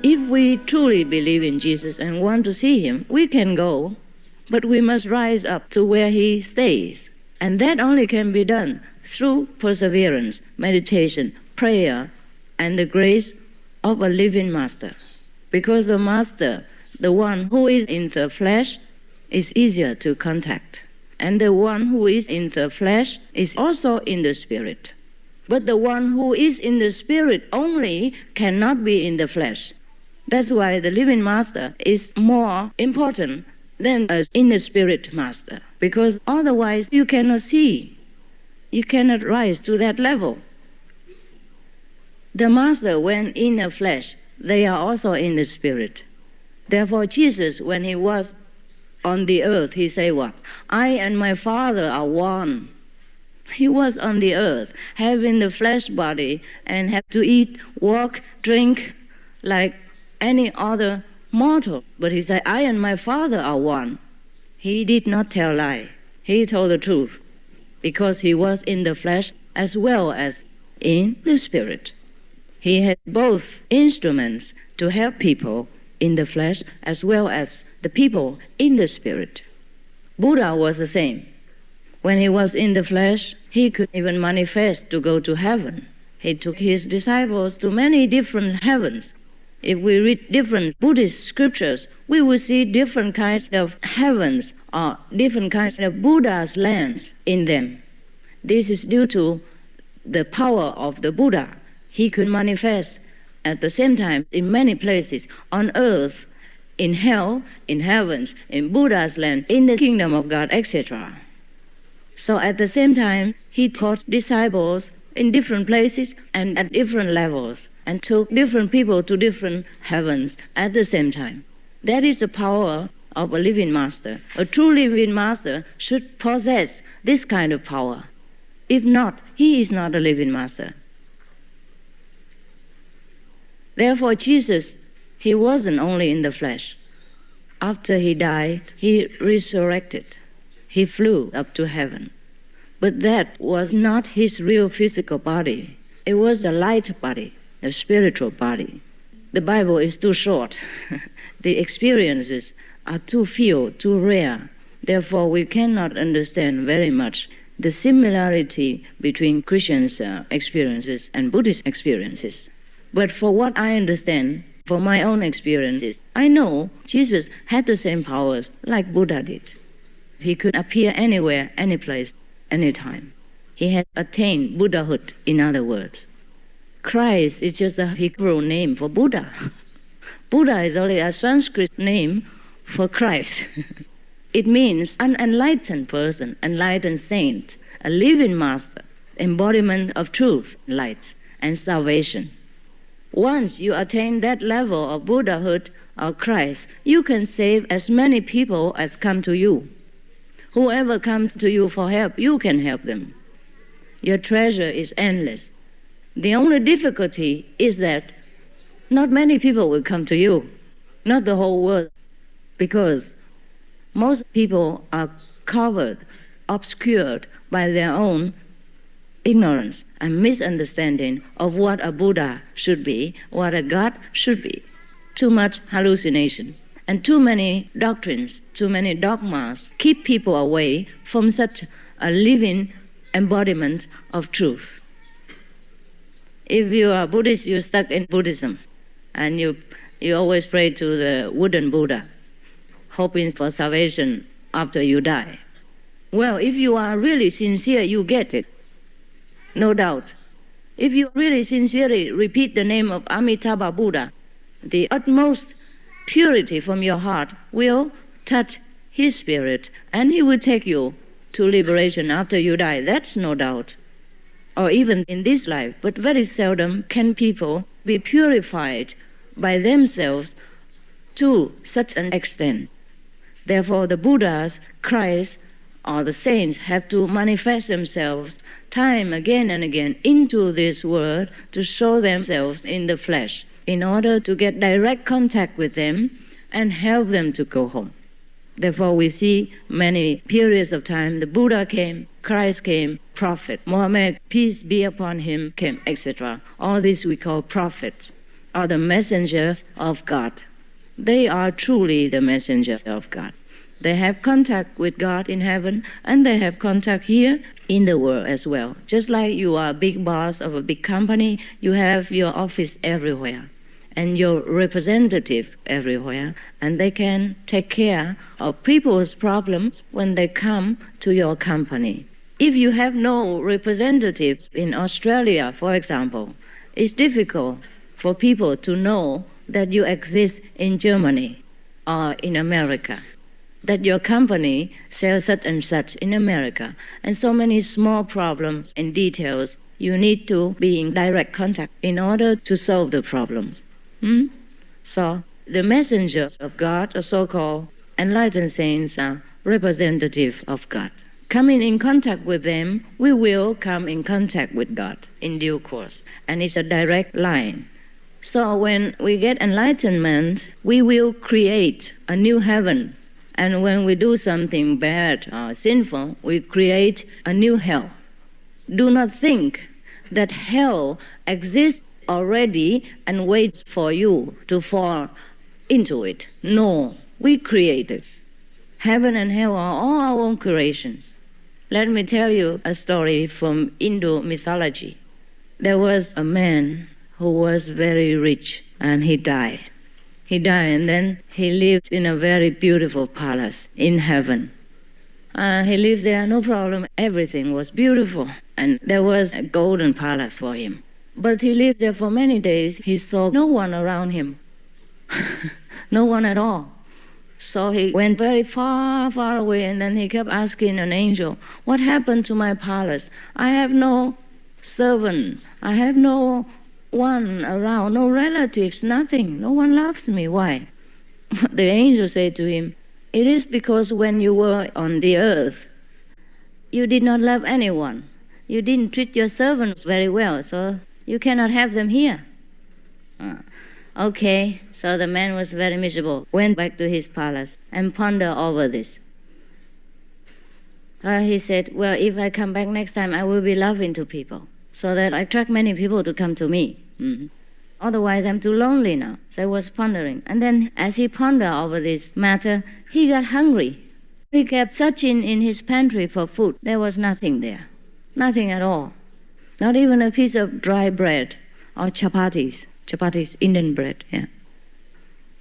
If we truly believe in Jesus and want to see Him, we can go, but we must rise up to where He stays. And that only can be done through perseverance, meditation, prayer, and the grace of a living Master. Because the Master, the one who is in the flesh, is easier to contact. And the one who is in the flesh is also in the Spirit. But the one who is in the Spirit only cannot be in the flesh. That's why the living Master is more important than an inner Spirit Master. Because otherwise you cannot see. You cannot rise to that level. The Master, when in the flesh, they are also in the Spirit. Therefore Jesus, when He was on the earth, He said what? I and my Father are one. He was on the earth, having the flesh body, and had to eat, walk, drink, like any other mortal. But He said, I and my Father are one. He did not tell lie. He told the truth, because He was in the flesh as well as in the Spirit. He had both instruments to help people in the flesh as well as the people in the Spirit. Buddha was the same. When he was in the flesh, he could even manifest to go to heaven. He took his disciples to many different heavens. If we read different Buddhist scriptures, we will see different kinds of heavens or different kinds of Buddha's lands in them. This is due to the power of the Buddha. He could manifest at the same time in many places on earth, in hell, in heavens, in Buddha's land, in the kingdom of God, etc. So at the same time, He taught disciples in different places and at different levels, and took different people to different heavens at the same time. That is the power of a living Master. A true living Master should possess this kind of power. If not, he is not a living Master. Therefore Jesus, He wasn't only in the flesh. After He died, He resurrected. He flew up to heaven. But that was not His real physical body. It was the light body, the spiritual body. The Bible is too short. The experiences are too few, too rare. Therefore, we cannot understand very much the similarity between Christians' experiences and Buddhist experiences. But for what I understand, for my own experiences, I know Jesus had the same powers like Buddha did. He could appear anywhere, any place, anytime. He had attained Buddhahood, in other words. Christ is just a Hebrew name for Buddha. Buddha is only a Sanskrit name for Christ. It means an enlightened person, enlightened saint, a living Master, embodiment of truth, light, and salvation. Once you attain that level of Buddhahood or Christ, you can save as many people as come to you. Whoever comes to you for help, you can help them. Your treasure is endless. The only difficulty is that not many people will come to you, not the whole world, because most people are covered, obscured by their own ignorance and misunderstanding of what a Buddha should be, what a God should be. Too much hallucination and too many doctrines, too many dogmas keep people away from such a living embodiment of truth. If you are Buddhist, you're stuck in Buddhism, and you always pray to the wooden Buddha, hoping for salvation after you die. Well, if you are really sincere, you get it. No doubt. If you really sincerely repeat the name of Amitabha Buddha, the utmost purity from your heart will touch His spirit, and He will take you to liberation after you die. That's no doubt. Or even in this life. But very seldom can people be purified by themselves to such an extent. Therefore, the Buddhas, Christ, or the saints have to manifest themselves time again and again into this world to show themselves in the flesh in order to get direct contact with them and help them to go home. Therefore, we see many periods of time, the Buddha came, Christ came, Prophet, Muhammad, peace be upon him, came, etc. All this we call prophets. are the messengers of God. They are truly the messengers of God. They have contact with God in heaven, and they have contact here in the world as well. Just like you are a big boss of a big company, you have your office everywhere and your representatives everywhere, and they can take care of people's problems when they come to your company. If you have no representatives in Australia, for example, it's difficult for people to know that you exist in Germany or in America, that your company sells such and such in America. And so many small problems and details, you need to be in direct contact in order to solve the problems. So the messengers of God, the so-called enlightened saints, are representatives of God. Coming in contact with them, we will come in contact with God in due course. And it's a direct line. So when we get enlightenment, we will create a new heaven. And when we do something bad or sinful, we create a new hell. Do not think that hell exists already and waits for you to fall into it. No, we create it. Heaven and hell are all our own creations. Let me tell you a story from Indo mythology. There was a man who was very rich, and he died. He died, and then he lived in a very beautiful palace in heaven. He lived there, no problem. Everything was beautiful, and there was a golden palace for him. But he lived there for many days. He saw no one around him, no one at all. So he went very far, far away, and then he kept asking an angel, "What happened to my palace? I have no servants. I have no one around, no relatives, nothing. No one loves me. Why?" The angel said to him, "It is because when you were on the earth, you did not love anyone. You didn't treat your servants very well, so you cannot have them here." Okay, so the man was very miserable, went back to his palace and pondered over this. He said, "Well, if I come back next time, I will be loving to people, so that I attract many people to come to me. Otherwise, I'm too lonely now." So I was pondering. And then as he pondered over this matter, he got hungry. He kept searching in his pantry for food. There was nothing there. Nothing at all. Not even a piece of dry bread or chapatis. Chapatis, Indian bread, yeah.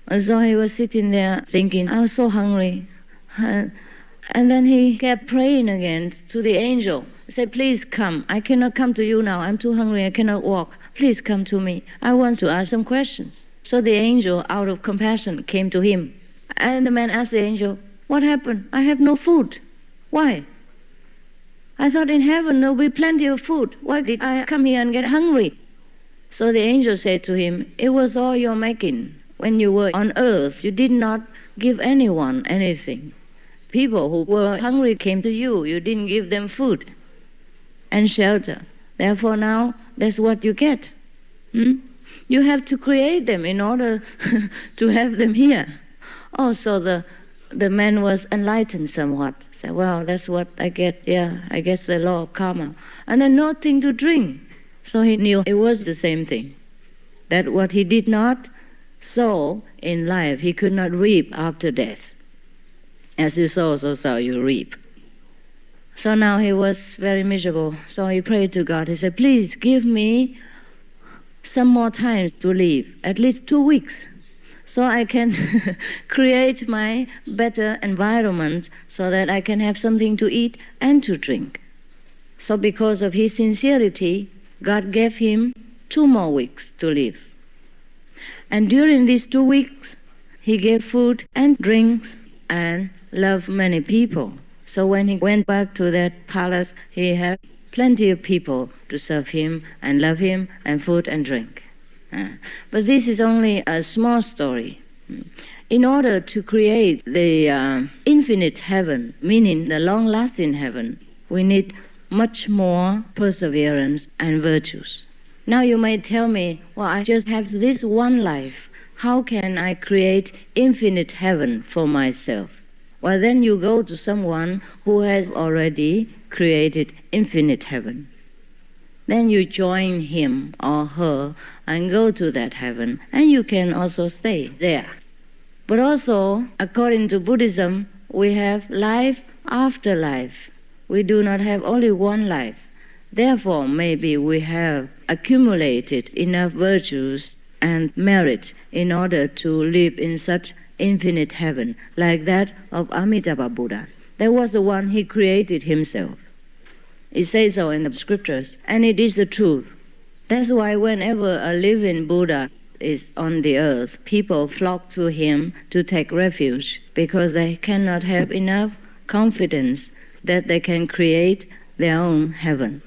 And so he was sitting there thinking, I was so hungry. And then he kept praying again to the angel. He said, "Please come. I cannot come to you now. I'm too hungry. I cannot walk. Please come to me. I want to ask some questions." So the angel, out of compassion, came to him. And the man asked the angel, "What happened? I have no food. Why? I thought in heaven there will be plenty of food. Why did I come here and get hungry?" So the angel said to him, "It was all your making. When you were on earth, you did not give anyone anything. People who were hungry came to you. You didn't give them food and shelter. Therefore now, that's what you get. You have to create them in order to have them here." Oh, so the man was enlightened somewhat. Said, "Well, that's what I get. Yeah, I guess the law of karma." And then nothing to drink. So he knew it was the same thing. That what he did not sow in life, he could not reap after death. As you sow, so shall you reap. So now he was very miserable. So he prayed to God. He said, "Please give me some more time to live, at least 2 weeks, so I can create my better environment so that I can have something to eat and to drink." So because of his sincerity, God gave him 2 more weeks to live. And during these 2 weeks, he gave food and drinks and loved many people. So when he went back to that palace, he had plenty of people to serve him and love him and food and drink. But this is only a small story. In order to create the infinite heaven, meaning the long-lasting heaven, we need much more perseverance and virtues. Now you might tell me, "Well, I just have this one life. How can I create infinite heaven for myself?" Well, then you go to someone who has already created infinite heaven. then you join him or her and go to that heaven, and you can also stay there. But also, according to Buddhism, we have life after life. We do not have only one life. Therefore, maybe we have accumulated enough virtues and merit in order to live in such infinite heaven, like that of Amitabha Buddha. That was the one he created himself. It says so in the scriptures, and it is the truth. That's why whenever a living Buddha is on the earth, people flock to him to take refuge, because they cannot have enough confidence that they can create their own heaven.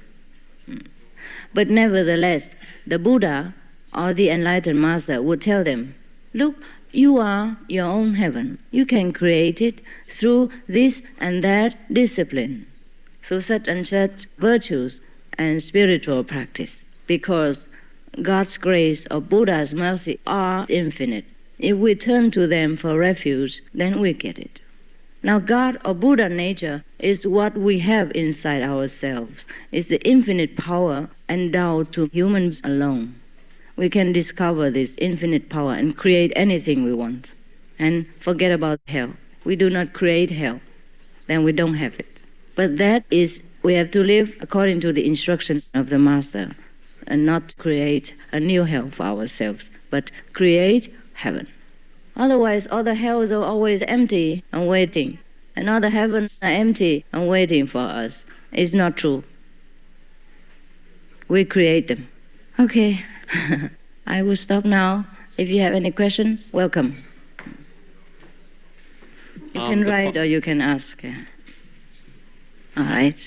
But nevertheless, the Buddha or the enlightened master would tell them, look, you are your own heaven. You can create it through this and that discipline, through such and such virtues and spiritual practice, because God's grace or Buddha's mercy are infinite. If we turn to them for refuge, then we get it. Now God or Buddha nature is what we have inside ourselves. It's the infinite power endowed to humans alone. We can discover this infinite power and create anything we want. And forget about hell. We do not create hell, then we don't have it. But that is, we have to live according to the instructions of the Master, and not create a new hell for ourselves, but create heaven. Otherwise, all the hells are always empty and waiting, and all the heavens are empty and waiting for us. It's not true. We create them. Okay, I will stop now. If you have any questions, welcome. You can write or you can ask. All right.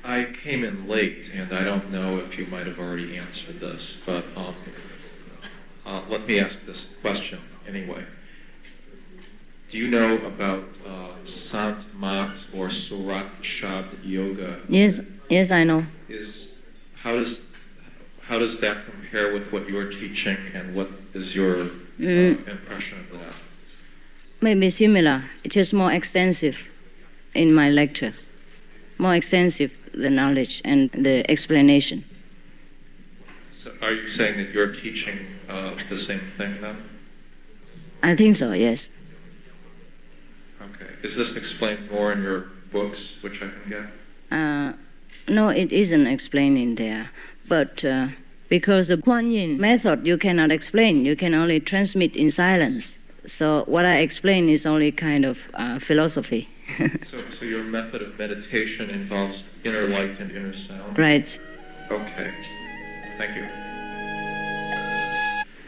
I came in late, and I don't know if you might have already answered this, but let me ask this question anyway. Do you know about Sant Mat or Surat Shabd Yoga? Yes, I know. How does that compare with what you're teaching, and what is your impression of that? Maybe similar. It's just more extensive in my lectures. More extensive, the knowledge and the explanation. So are you saying that you're teaching the same thing then? I think so, yes. Okay. Is this explained more in your books, which I can get? No, it isn't explained in there. But because the Kuan Yin method you cannot explain, you can only transmit in silence. So what I explain is only kind of philosophy. So your method of meditation involves inner light and inner sound? Right. Okay. Thank you.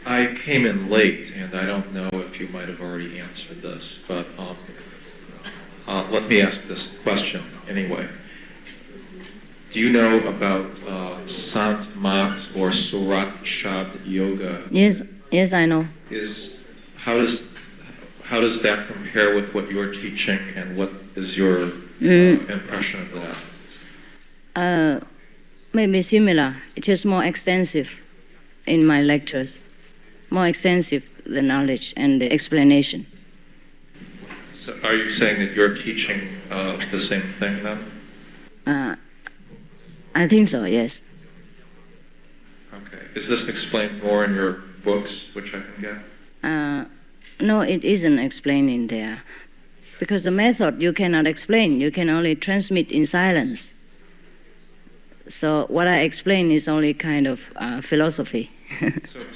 I came in late, and I don't know if you might have already answered this, but let me ask this question anyway. Do you know about Sant Mat or Surat Shabd Yoga? Yes, I know. How does that compare with what you're teaching, and what is your impression of that? Maybe similar. It's just more extensive in my lectures. More extensive, the knowledge and the explanation. So are you saying that you're teaching the same thing then? I think so, yes. Okay. Is this explained more in your books, which I can get? No, it isn't explained in there. Because the method you cannot explain, you can only transmit in silence. So what I explain is only kind of philosophy.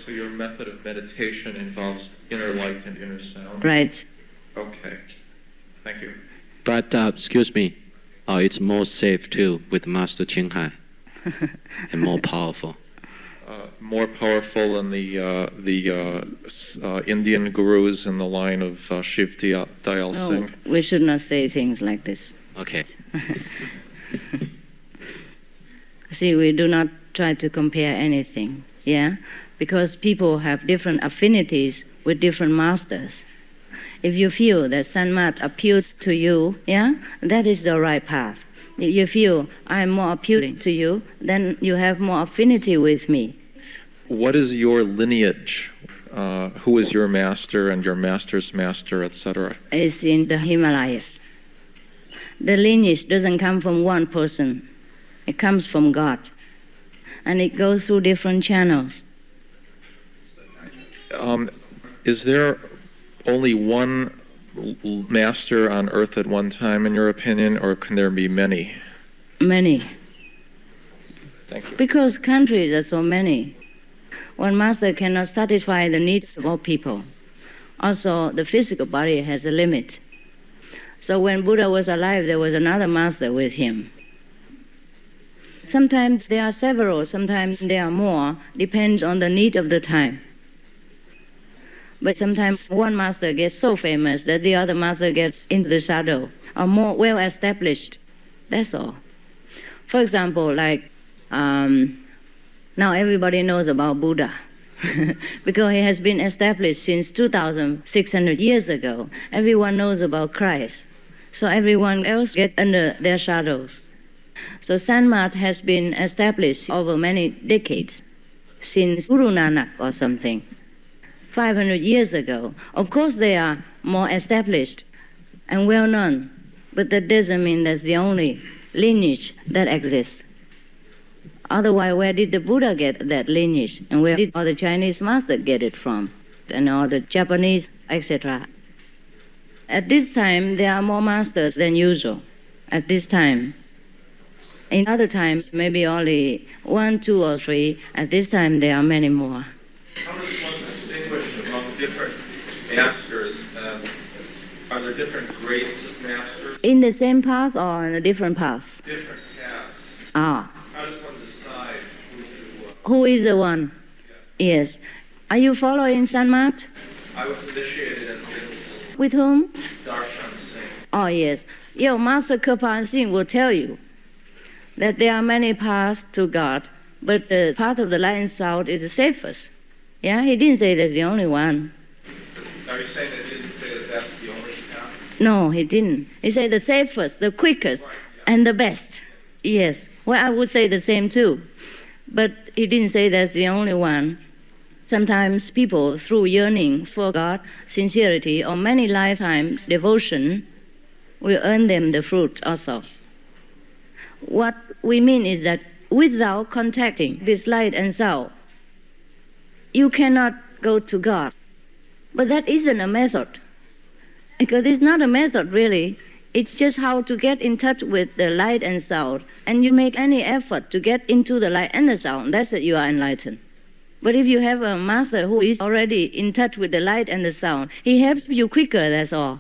So your method of meditation involves inner light and inner sound? Right. Okay. Thank you. But, excuse me, it's more safe too with Master ChINGHAI and more powerful. More powerful than the Indian gurus in the line of Shiv Dayal Singh? No, we should not say things like this. Okay. See, we do not try to compare anything, yeah? Because people have different affinities with different masters. If you feel that Sant Mat appeals to you, yeah, that is the right path. If you feel I'm more appealing to you, then you have more affinity with me. What is your lineage? Who is your master and your master's master, etc.? It's in the Himalayas. The lineage doesn't come from one person. It comes from God. and it goes through different channels. Is there only one master on earth at one time, in your opinion, or can there be many? Many. Thank you. Because countries are so many. One master cannot satisfy the needs of all people. Also, the physical body has a limit. So when Buddha was alive, there was another master with him. Sometimes there are several, sometimes there are more, depends on the need of the time. But sometimes one master gets so famous that the other master gets into the shadow, or more well established. That's all. For example, like now everybody knows about Buddha because he has been established since 2,600 years ago. Everyone knows about Christ. So everyone else gets under their shadows. So Sanmat has been established over many decades, since Guru Nanak or something. 500 years ago. Of course they are more established and well known, but that doesn't mean that's the only lineage that exists. Otherwise, where did the Buddha get that lineage? And where did all the Chinese masters get it from? And all the Japanese, etc. At this time, there are more masters than usual. At this time. In other times, maybe only 1, 2, or 3. At this time, there are many more. How does one distinguish among different masters? Are there different grades of masters? In the same path or in a different path? Different paths. Ah. How does one decide who is the one? Yeah. Yes. Are you following Sanmat? I was initiated in Buddhism. With whom? Darshan Singh. Oh, yes. Your Master Kirpan Singh will tell you that there are many paths to God, but the path of the light and sound is the safest. Yeah, he didn't say that's the only one. Are you saying that he didn't say that that's the only path? No, he didn't. He said the safest, the quickest, right, yeah, and the best. Yes. Well, I would say the same too. But he didn't say that's the only one. Sometimes people, through yearning for God, sincerity, or many lifetimes devotion, will earn them the fruit also. What we mean is that without contacting this light and sound, you cannot go to God. But that isn't a method. Because it's not a method really. It's just how to get in touch with the light and sound. And you make any effort to get into the light and the sound, that's it, you are enlightened. But if you have a master who is already in touch with the light and the sound, he helps you quicker, that's all.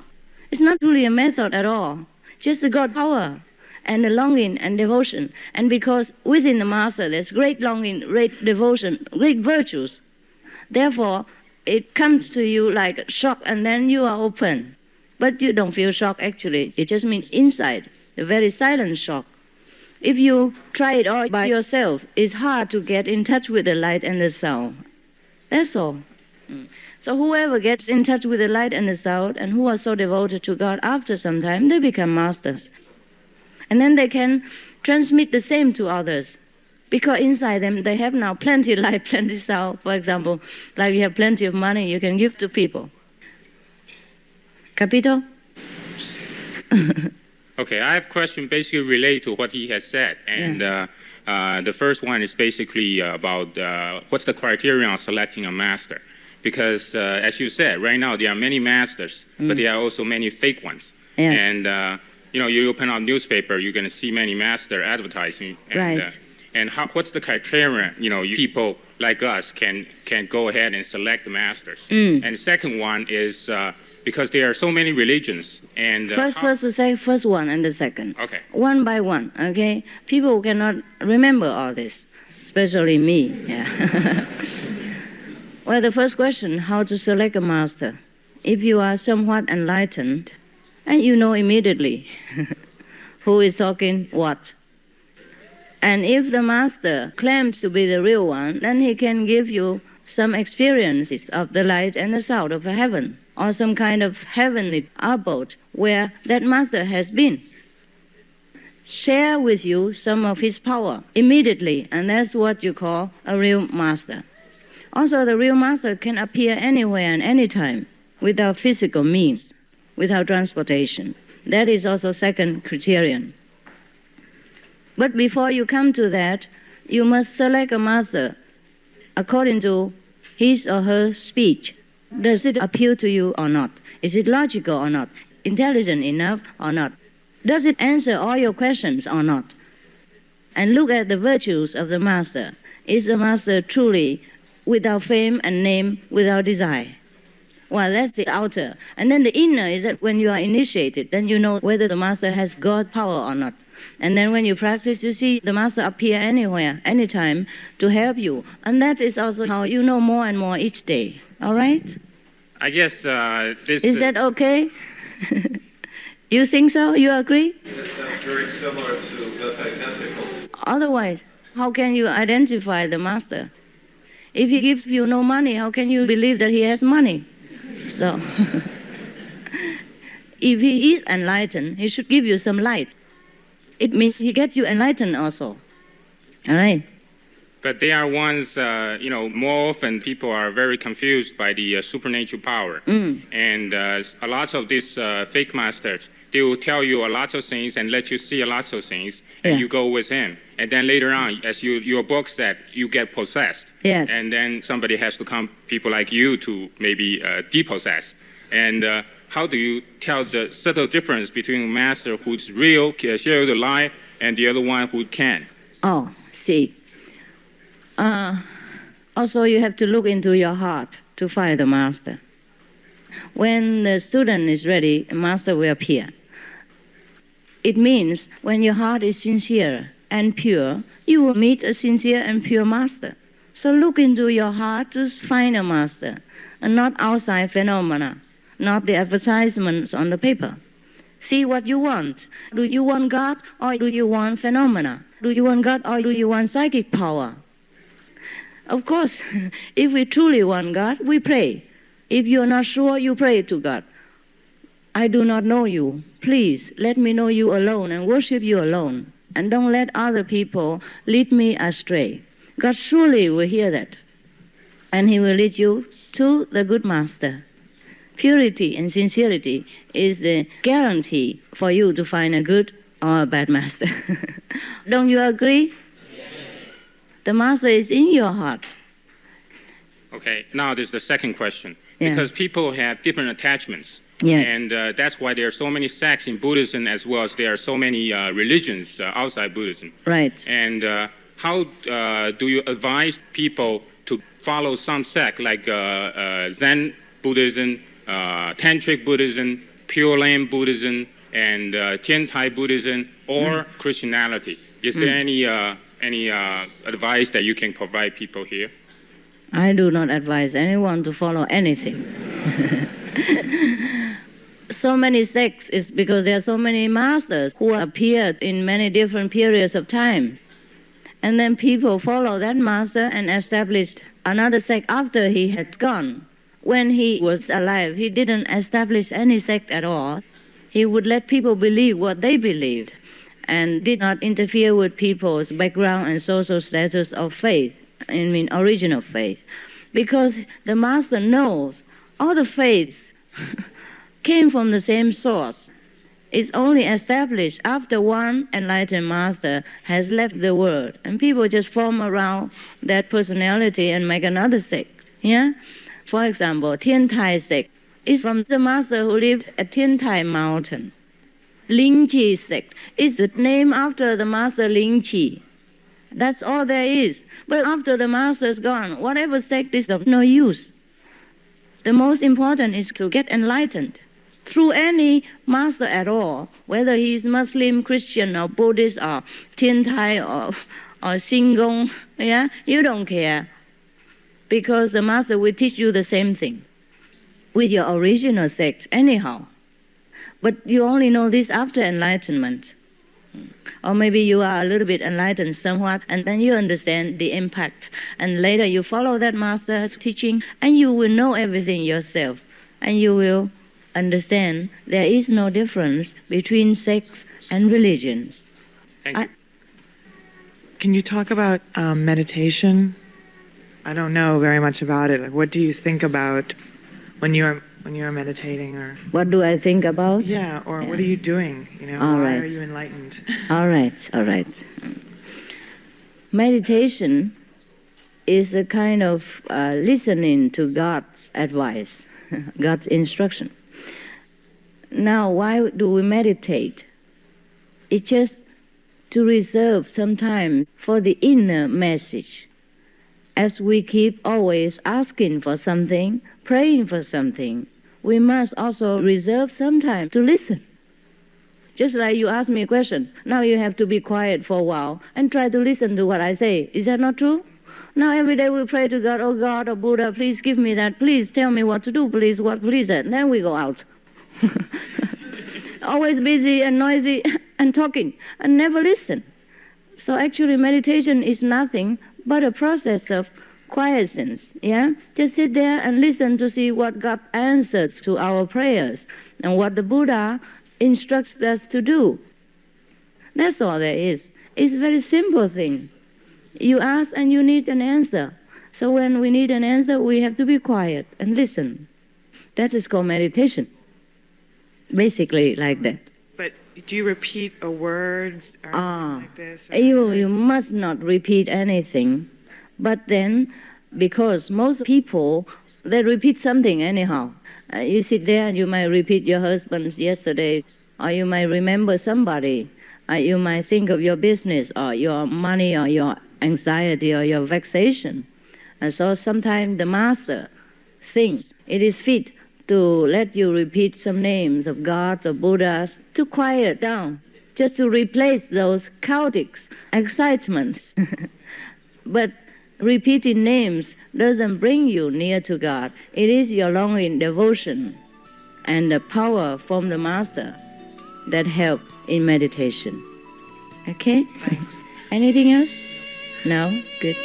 It's not really a method at all. Just the God power and the longing and devotion. And because within the master there's great longing, great devotion, great virtues. Therefore, it comes to you like a shock and then you are open. But you don't feel shock actually. It just means inside, a very silent shock. If you try it all by yourself, it's hard to get in touch with the light and the sound. That's all. So whoever gets in touch with the light and the sound and who are so devoted to God, after some time, they become masters. And then they can transmit the same to others. Because inside them, they have now plenty light, plenty sound. For example, like you have plenty of money, you can give to people. Capito? Okay, I have a question basically related to what he has said. And the first one is basically about what's the criterion of selecting a master. Because as you said, right now there are many masters, but there are also many fake ones. Yes. And you open up newspaper, you're going to see many master advertising. And, right. And what's the criterion, you people like us can go ahead and select the masters. And the second one is because there are so many religions. And first one and the second. Okay. One by one, okay? People cannot remember all this, especially me. Yeah. Well, the first question, how to select a master. If you are somewhat enlightened, and you know immediately who is talking what. And if the master claims to be the real one, then he can give you some experiences of the light and the sound of heaven, or some kind of heavenly abode where that master has been. Share with you some of his power immediately, and that's what you call a real master. Also, the real master can appear anywhere and anytime without physical means, without transportation. That is also second criterion. But before you come to that, you must select a master according to his or her speech. Does it appeal to you or not? Is it logical or not? Intelligent enough or not? Does it answer all your questions or not? And look at the virtues of the master. Is the master truly without fame and name, without desire? Well, that's the outer. And then the inner is that when you are initiated, then you know whether the master has God power or not. And then when you practice, you see the master appear anywhere, anytime, to help you. And that is also how you know more and more each day. All right? I guess this... Is that okay? You think so? You agree? That's very similar to, that's identical. Otherwise, how can you identify the master? If he gives you no money, how can you believe that he has money? So, if he is enlightened, he should give you some light. It means he gets you enlightened also. All right? But they are ones, more often people are very confused by the supernatural power. And a lot of these fake masters, they will tell you a lot of things and let you see a lot of things, and you go with him. And then later on, as your book said, you get possessed. Yes. And then somebody has to come, people like you, to maybe depossess. And how do you tell the subtle difference between a master who's real, can share the light, and the other one who can't? Oh, see. Also, you have to look into your heart to find the master. When the student is ready, a master will appear. It means when your heart is sincere and pure, you will meet a sincere and pure master. So look into your heart to find a master, and not outside phenomena, not the advertisements on the paper. See what you want. Do you want God or do you want phenomena? Do you want God or do you want psychic power? Of course, if we truly want God, we pray. If you are not sure, you pray to God. I do not know you. Please let me know you alone and worship you alone. And don't let other people lead me astray. God surely will hear that. And he will lead you to the good master. Purity and sincerity is the guarantee for you to find a good or a bad master. Don't you agree? The master is in your heart. Okay, now there's the second question. Yeah. Because people have different attachments. Yes. And that's why there are so many sects in Buddhism, as well as there are so many religions outside Buddhism. Right. And how do you advise people to follow some sect like Zen Buddhism, Tantric Buddhism, Pure Land Buddhism, and ChINGHAI Buddhism, or Christianity? Is there any advice that you can provide people here? I do not advise anyone to follow anything. So many sects is because there are so many masters who appeared in many different periods of time. And then people follow that master and established another sect after he had gone. When he was alive, he didn't establish any sect at all. He would let people believe what they believed and did not interfere with people's background and social status of faith, original faith. Because the master knows all the faiths came from the same source. It's only established after one enlightened master has left the world, and people just form around that personality and make another sect. Yeah? For example, THIêN sect is from the master who lived at THIêN mountain. Lingqi sect is the name after the master Lingqi. That's all there is. But after the master is gone, whatever sect is of no use. The most important is to get enlightened through any master at all, whether he is Muslim, Christian, or Buddhist, or THIêN or Xinggong. Yeah? You don't care. Because the master will teach you the same thing with your original sect anyhow. But you only know this after enlightenment. Or maybe you are a little bit enlightened somewhat, and then you understand the impact. And later you follow that master's teaching, and you will know everything yourself. And you will understand there is no difference between sects and religions. Thank you. Can you talk about meditation? I don't know very much about it. Like, what do you think about when you're meditating, or what do I think about? Yeah, or what are you doing? All why right. are you enlightened? All right. meditation is a kind of listening to God's advice, God's instruction. Now, why do we meditate? It's just to reserve some time for the inner message. As we keep always asking for something, praying for something, we must also reserve some time to listen. Just like you ask me a question, now you have to be quiet for a while and try to listen to what I say. Is that not true? Now every day we pray to God, oh God, oh Buddha, please give me that, please tell me what to do, please that. And then we go out. Always busy and noisy and talking and never listen. So actually meditation is nothing but a process of quiescence. Yeah? Just sit there and listen to see what God answers to our prayers and what the Buddha instructs us to do. That's all there is. It's a very simple thing. You ask and you need an answer. So when we need an answer, we have to be quiet and listen. That is called meditation. Basically like that. But do you repeat a words or anything like this? You must not repeat anything. But then, because most people, they repeat something anyhow. You sit there and you might repeat your husband's yesterday, or you might remember somebody. You might think of your business, or your money, or your anxiety, or your vexation. And so sometimes the master thinks it is fit to let you repeat some names of gods or Buddhas to quiet down, just to replace those chaotic excitements. But repeating names doesn't bring you near to God. It is your longing devotion and the power from the master that help in meditation. Okay? Thanks. Anything else? No? Good.